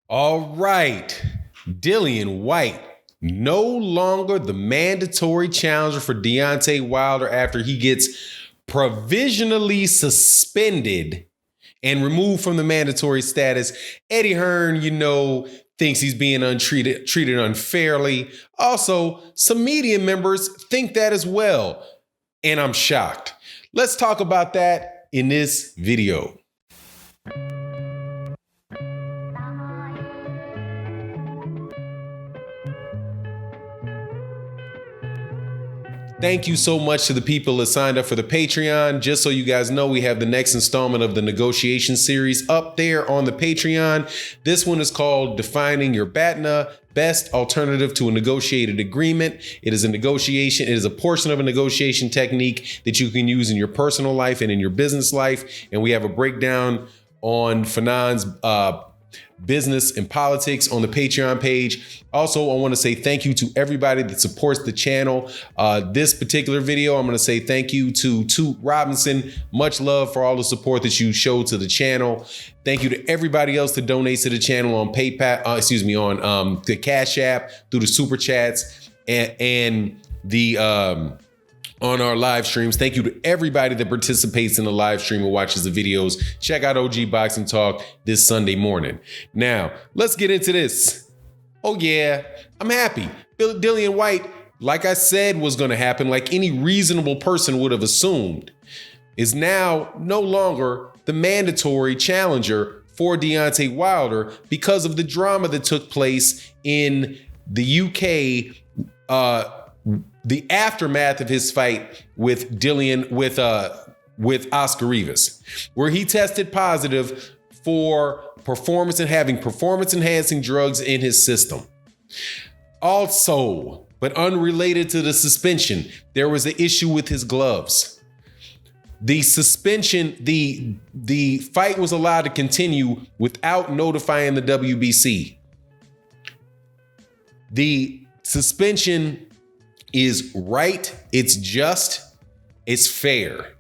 All right. Dillian Whyte, no longer the mandatory challenger for Deontay Wilder after he gets provisionally suspended and removed from the mandatory status. Eddie Hearn, thinks he's being treated unfairly. Also, some media members think that as well. And I'm shocked. Let's talk about that in this video. Thank you so much to the people that signed up for the Patreon. Just so you guys know, we have the next installment of the negotiation series up there on the Patreon. This one is called Defining Your BATNA, Best Alternative to a Negotiated Agreement. It is a portion of a negotiation technique that you can use in your personal life and in your business life. And we have a breakdown on Fanon's business and politics on the Patreon page. Also, I want to say thank you to everybody that supports the channel. This particular video, I'm going to say thank you to Toot Robinson. Much love for all the support that you showed to the channel. Thank you to everybody else that donates to the channel on PayPal, on the Cash App, through the Super Chats, and the on our live streams. Thank you to everybody that participates in the live stream and watches the videos. Check out OG Boxing Talk this Sunday morning. Now, let's get into this. Oh yeah, I'm happy. Dillian Whyte, like I said was going to happen, like any reasonable person would have assumed, is now no longer the mandatory challenger for Deontay Wilder because of the drama that took place in the UK, the aftermath of his fight with Oscar Rivas, where he tested positive for having performance enhancing drugs in his system. Also, but unrelated to the suspension, there was an issue with his gloves. The suspension, the fight was allowed to continue without notifying the WBC. The suspension is right, it's just, it's fair.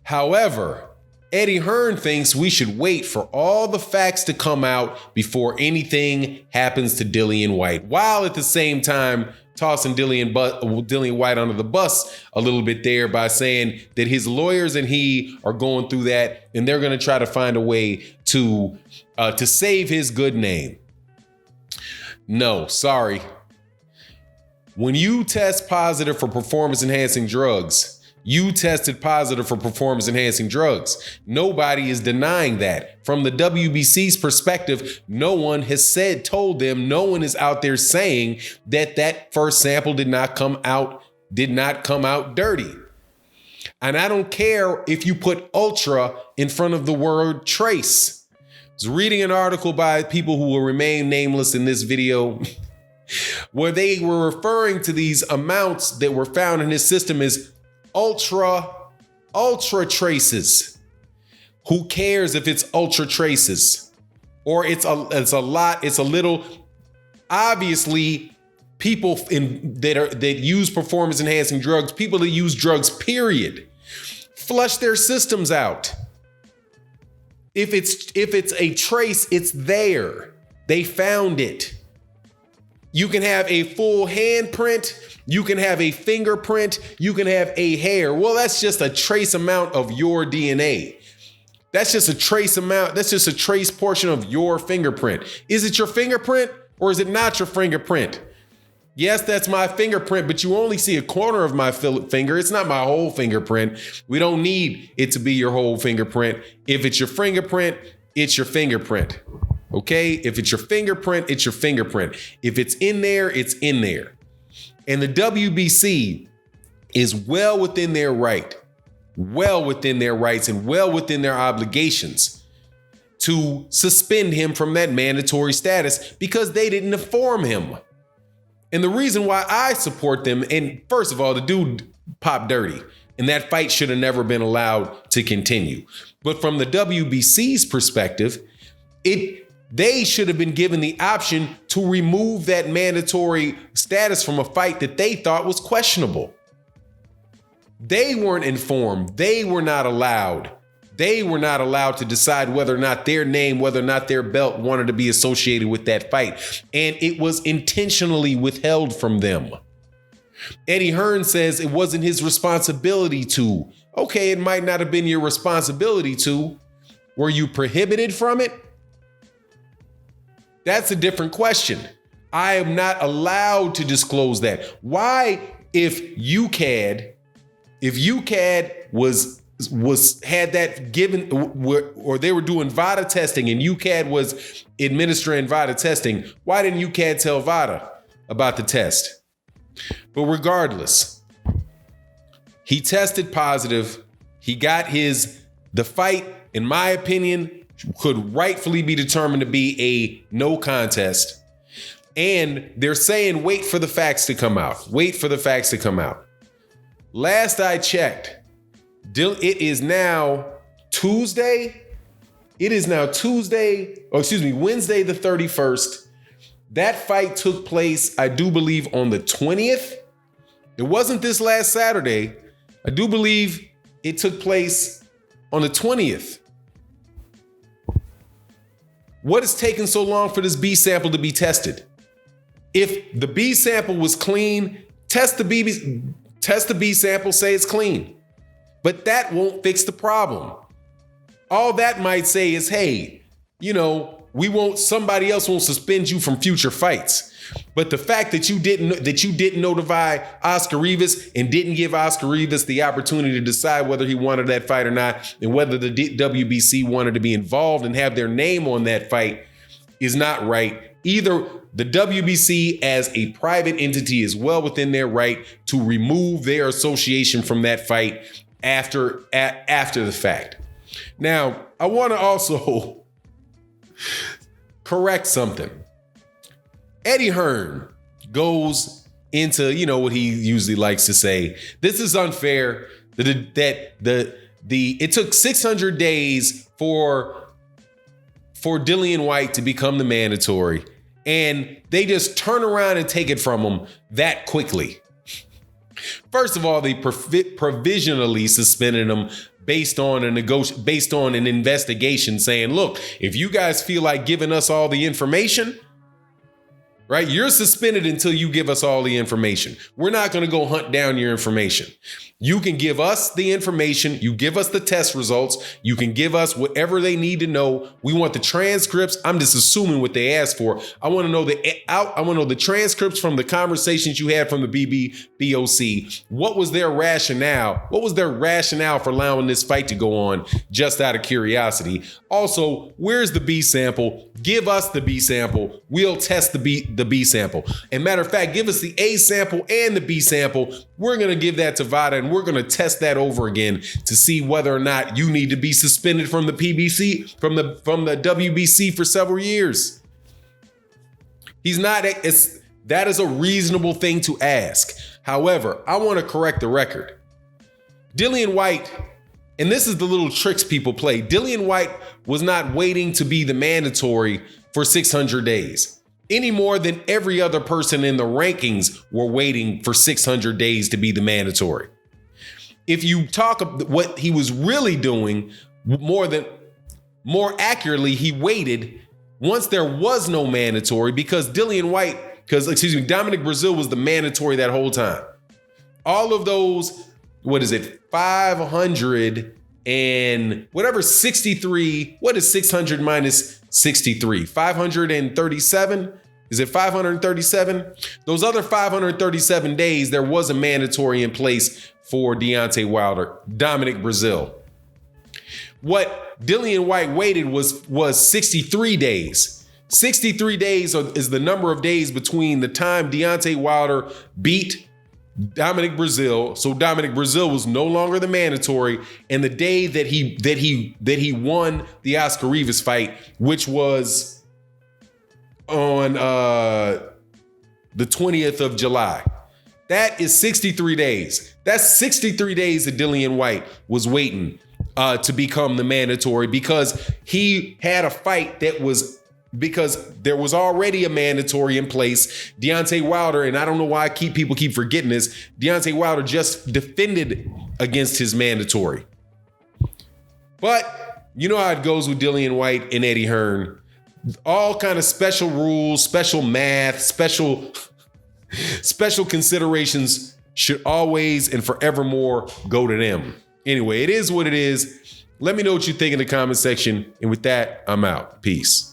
However, Eddie Hearn thinks we should wait for all the facts to come out before anything happens to Dillian Whyte, while at the same time tossing Dillian Whyte under the bus a little bit there by saying that his lawyers and he are going through that and they're going to try to find a way to save his good name. No, sorry. When you test positive for performance-enhancing drugs, you tested positive for performance-enhancing drugs. Nobody is denying that. From the WBC's perspective, no one has told them, no one is out there saying that first sample did not come out dirty. And I don't care if you put ultra in front of the word trace. I was reading an article by people who will remain nameless in this video, where they were referring to these amounts that were found in his system as ultra traces. Who cares if it's ultra traces or it's a lot, it's a little? Obviously, people that use performance enhancing drugs, people that use drugs, period, flush their systems out. If it's a trace, it's there. They found it. You can have a full handprint, you can have a fingerprint, you can have a hair. Well, that's just a trace amount of your DNA. That's just a trace amount. That's just a trace portion of your fingerprint. Is it your fingerprint or is it not your fingerprint? Yes, that's my fingerprint, but you only see a corner of my finger. It's not my whole fingerprint. We don't need it to be your whole fingerprint. If it's your fingerprint, it's your fingerprint. Okay, if it's your fingerprint, it's your fingerprint. If it's in there, it's in there. And the WBC is well within their rights and well within their obligations to suspend him from that mandatory status because they didn't inform him. And the reason why I support them, and first of all, the dude popped dirty, and that fight should have never been allowed to continue. But from the WBC's perspective, they should have been given the option to remove that mandatory status from a fight that they thought was questionable. They weren't informed. They were not allowed They were not allowed to decide whether or not their name, whether or not their belt wanted to be associated with that fight. And it was intentionally withheld from them. Eddie Hearn says it wasn't his responsibility to. Okay, it might not have been your responsibility to. Were you prohibited from it? That's a different question. I am not allowed to disclose that. Why, if UCAD had that given, or they were doing VADA testing and UCAD was administering VADA testing, why didn't UCAD tell VADA about the test? But regardless, he tested positive. He got the fight, in my opinion, could rightfully be determined to be a no contest. And they're saying, wait for the facts to come out. Wait for the facts to come out. Last I checked, it is now Tuesday. Wednesday the 31st. That fight took place, I do believe, on the 20th. It wasn't this last Saturday. I do believe it took place on the 20th. What is taking so long for this B sample to be tested? If the B sample was clean, test the B sample, say it's clean. But that won't fix the problem. All that might say is, hey, somebody else won't suspend you from future fights. But the fact that you didn't notify Oscar Rivas and didn't give Oscar Rivas the opportunity to decide whether he wanted that fight or not, and whether the WBC wanted to be involved and have their name on that fight, is not right. Either the WBC as a private entity is well within their right to remove their association from that fight after the fact. Now, I want to also correct something. Eddie Hearn goes into, what he usually likes to say. This is unfair. It took 600 days for Dillian Whyte to become the mandatory, and they just turn around and take it from him that quickly. First of all, they provisionally suspended him based on an investigation saying, look, if you guys feel like giving us all the information, right, you're suspended until you give us all the information. We're not going to go hunt down your information. You can give us the information. You give us the test results. You can give us whatever they need to know. We want the transcripts. I'm just assuming what they asked for. I want to know the transcripts from the conversations you had from the BOC. What was their rationale? What was their rationale for allowing this fight to go on, just out of curiosity? Also, where's the B sample? Give us the B sample. We'll test the B sample. And matter of fact, give us the A sample and the B sample. We're going to give that to VADA, and we're going to test that over again to see whether or not you need to be suspended from the PBC, from the WBC for several years. That is a reasonable thing to ask. However, I want to correct the record. Dillian Whyte, and this is the little tricks people play. Dillian Whyte was not waiting to be the mandatory for 600 days. Any more than every other person in the rankings were waiting for 600 days to be the mandatory. If you talk of what he was really doing, more accurately, he waited once there was no mandatory, because Dominic Breazeale was the mandatory that whole time. All of those, 500 and whatever, 63, what is 600 minus 63? 537? Is it 537? Those other 537 days, there was a mandatory in place for Deontay Wilder, Dominic Breazeale. What Dillian Whyte waited was 63 days. 63 days is the number of days between the time Deontay Wilder beat Dominic Breazeale, so Dominic Breazeale was no longer the mandatory, and the day that he won the Oscar Rivas fight, which was on the 20th of July. That is 63 days. That's 63 days that Dillian Whyte was waiting to become the mandatory, because he had a fight because there was already a mandatory in place. Deontay Wilder, and I don't know why people keep forgetting this, Deontay Wilder just defended against his mandatory. But you know how it goes with Dillian Whyte and Eddie Hearn. All kind of special rules, special math, special considerations should always and forevermore go to them. Anyway, it is what it is. Let me know what you think in the comment section. And with that, I'm out. Peace.